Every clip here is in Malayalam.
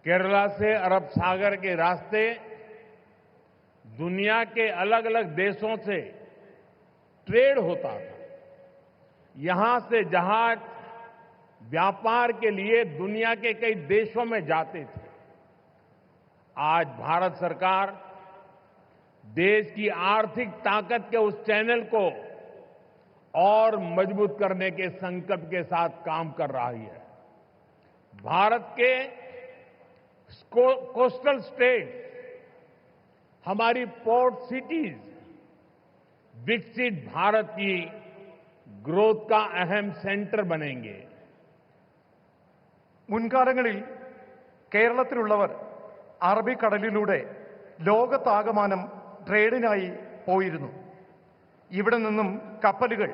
केरला से अरब सागर के रास्ते दुनिया के अलग अलग देशों से ट्रेड होता था। यहां से जहाज व्यापार के लिए दुनिया के कई देशों में जाते थे। आज भारत सरकार देश की आर्थिक ताकत के उस चैनल को और मजबूत करने के संकल्प के साथ काम कर रही है। भारत के कोस्टल स्टेट, हमारी पोर्ट सिटीज विकसित भारत की ग्रोथ का अहम सेंटर बनेंगे। മുൻകാലങ്ങളിൽ കേരളത്തിലുള്ളവർ അറബിക്കടലിലൂടെ ലോകത്താകമാനം ട്രേഡിനായി പോയിരുന്നു. ഇവിടെ നിന്നും കപ്പലുകൾ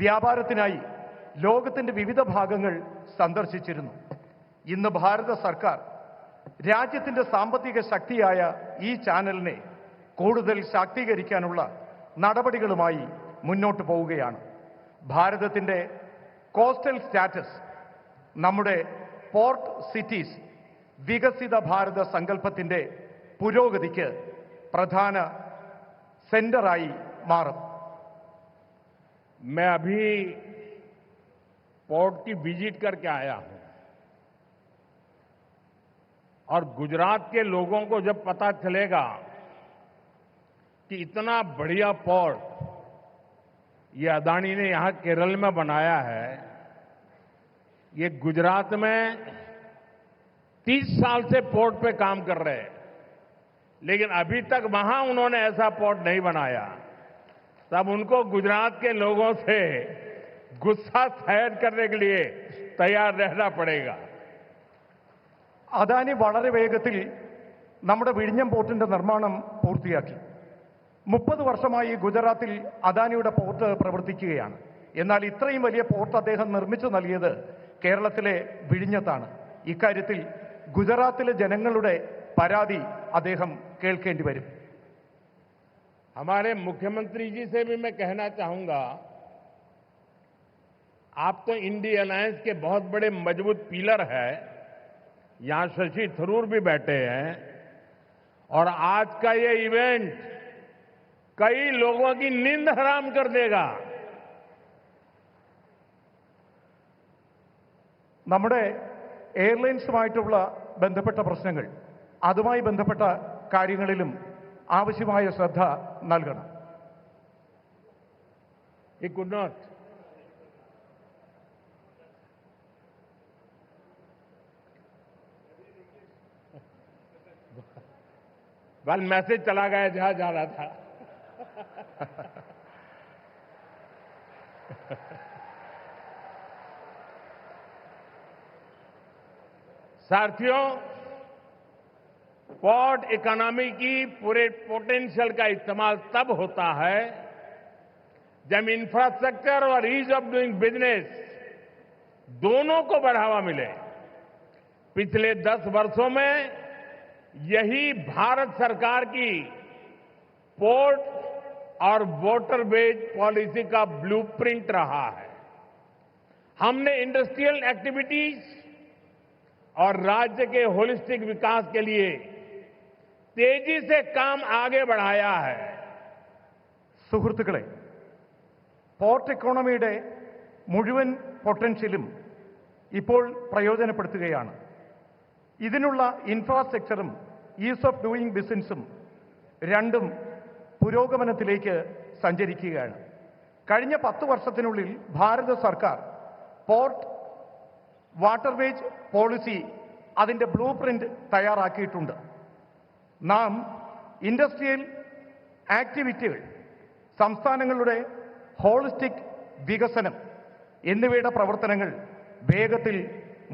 വ്യാപാരത്തിനായി ലോകത്തിന്റെ വിവിധ ഭാഗങ്ങൾ സന്ദർശിച്ചിരുന്നു. ഇന്ന് ഭാരത സർക്കാർ രാജ്യത്തിന്റെ സാമ്പത്തിക ശക്തിയായ ഈ ചാനലിനെ കൂടുതൽ ശാക്തീകരിക്കാനുള്ള നടപടികളുമായി മുന്നോട്ട് പോവുകയാണ്. ഭാരതത്തിന്റെ കോസ്റ്റൽ സ്റ്റാറ്റസ് നമ്മുടെ പോർട്ട് സിറ്റീസ് വികസിത ഭാരത സങ്കല്പത്തിന്റെ പുരോഗതിക്ക് പ്രധാന സെന്ററായി മാറും. मैं अभी पोर्ट की विजिट करके आया हूं और गुजरात के लोगों को जब पता चलेगा कि इतना बढ़िया पोर्ट ये अदानी ने यहां केरल में बनाया है। ये गुजरात में 30 साल से पोर्ट पे काम कर रहे हैं, लेकिन अभी तक वहां उन्होंने ऐसा पोर्ट नहीं बनाया। तब उनको गुजरात के लोगों से गुस्सा सहन करने के लिए तैयार रहना पड़ेगा। അദാനി വളരെ വേഗത്തിൽ നമ്മുടെ വിഴിഞ്ഞം പോർട്ടിന്റെ നിർമ്മാണം പൂർത്തിയാക്കി. 30 വർഷമായി ഗുജറാത്തിൽ അദാനിയുടെ പോർട്ട് പ്രവർത്തിക്കുകയാണ്. എന്നാൽ ഇത്രയും വലിയ പോർട്ട് അദ്ദേഹം നിർമ്മിച്ചു നൽകിയത് കേരളത്തിലെ വിഴിഞ്ഞത്താണ്. ഇക്കാര്യത്തിൽ ഗുജറാത്തിലെ ജനങ്ങളുടെ പരാതി അദ്ദേഹം കേൾക്കേണ്ടി വരും. हमारे मुख्यमंत्री जी से भी मैं कहना चाहूंगा, आप तो इंडिया अलायंस के बहुत बड़े मजबूत पिलर है। यहां शशि थरूर भी बैठे हैं और आज का ये इवेंट कई लोगों की नींद हराम कर देगा। നമ്മുടെ എയർലൈൻസുമായിട്ടുള്ള ബന്ധപ്പെട്ട പ്രശ്നങ്ങൾ, അതുമായി ബന്ധപ്പെട്ട കാര്യങ്ങളിലും ആവശ്യമായ ശ്രദ്ധ നൽകണം. He could not. well, message चला गया जहां जा रहा था। साथियों, पोर्ट इकोनॉमी की पूरे पोटेंशियल का इस्तेमाल तब होता है जब इंफ्रास्ट्रक्चर और ईज ऑफ डूइंग बिजनेस दोनों को बढ़ावा मिले। पिछले 10 वर्षों में यही भारत सरकार की पोर्ट और वाटरवेज पॉलिसी का ब्लूप्रिंट रहा है। हमने इंडस्ट्रियल एक्टिविटीज और राज्य के होलिस्टिक विकास के लिए तेजी से काम आगे बढ़ाया है। സുഹൃത്തുക്കളെ, പോർട്ട് ഇക്കോണമിയുടെ മുഴുവൻ പൊട്ടൻഷ്യലും ഇപ്പോൾ പ്രയോജനപ്പെടുത്തുകയാണ്. ഇതിനുള്ള ഇൻഫ്രാസ്ട്രക്ചറും ഈസ് ഓഫ് ഡൂയിങ് ബിസിനസ്സും രണ്ടും പുരോഗമനത്തിലേക്ക് സഞ്ചരിക്കുകയാണ്. കഴിഞ്ഞ 10 വർഷത്തിനുള്ളിൽ ഭാരത സർക്കാർ പോർട്ട് വാട്ടർവേജ് പോളിസി അതിന്റെ ബ്ലൂ പ്രിന്റ് തയ്യാറാക്കിയിട്ടുണ്ട്. നാം ഇൻഡസ്ട്രിയൽ ആക്ടിവിറ്റികൾ, സംസ്ഥാനങ്ങളുടെ ഹോളിസ്റ്റിക് വികസനം എന്നിവയുടെ പ്രവർത്തനങ്ങൾ വേഗത്തിൽ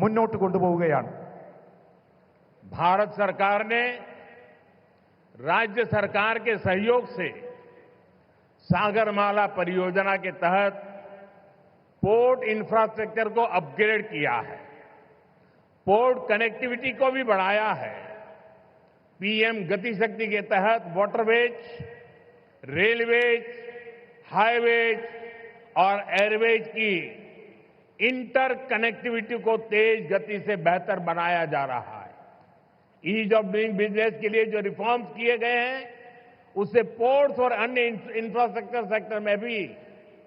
മുന്നോട്ട് കൊണ്ടുപോവുകയാണ്. भारत सरकार ने राज्य सरकार के सहयोग से सागरमाला परियोजना के तहत पोर्ट इंफ्रास्ट्रक्चर को अपग्रेड किया है, पोर्ट कनेक्टिविटी को भी बढ़ाया है। पीएम गति शक्ति के तहत वाटरवेज, रेलवेज, हाईवेज और एयरवेज की इंटर कनेक्टिविटी को तेज गति से बेहतर बनाया जा रहा है। ईज ऑफ डूइंग बिजनेस के लिए जो रिफॉर्म्स किए गए हैं उससे पोर्ट्स और अन्य इंफ्रास्ट्रक्चर सेक्टर में भी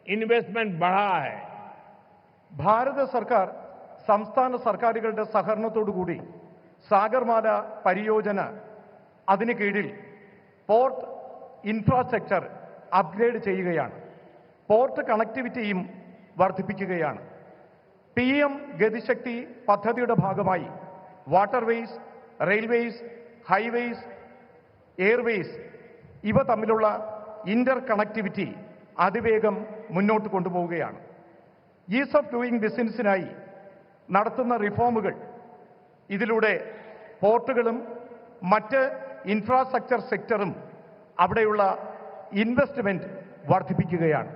इन्वेस्टमेंट बढ़ा है। ഭാരത സർക്കാർ സംസ്ഥാന സർക്കാരുകളുടെ സഹകരണത്തോടുകൂടി സാഗർമാല പരിയോജന അതിന് കീഴിൽ പോർട്ട് ഇൻഫ്രാസ്ട്രക്ചർ അപ്ഗ്രേഡ് ചെയ്യുകയാണ്. പോർട്ട് കണക്ടിവിറ്റിയും വർദ്ധിപ്പിക്കുകയാണ്. PM ഗതിശക്തി പദ്ധതിയുടെ ഭാഗമായി വാട്ടർവേസ്, റെയിൽവേസ്, ഹൈവേസ്, എയർവേസ് ഇവ തമ്മിലുള്ള ഇന്റർ കണക്ടിവിറ്റി അതിവേഗം മുന്നോട്ട് കൊണ്ടുപോവുകയാണ്. ഈസ് ഓഫ് ഡൂയിങ് ബിസിനസ്സിനായി നടത്തുന്ന റിഫോമുകൾ ഇതിലൂടെ പോർട്ടുകളും മറ്റ് ഇൻഫ്രാസ്ട്രക്ചർ സെക്ടറും അവിടെയുള്ള ഇൻവെസ്റ്റ്മെന്റ് വർദ്ധിപ്പിക്കുകയാണ്.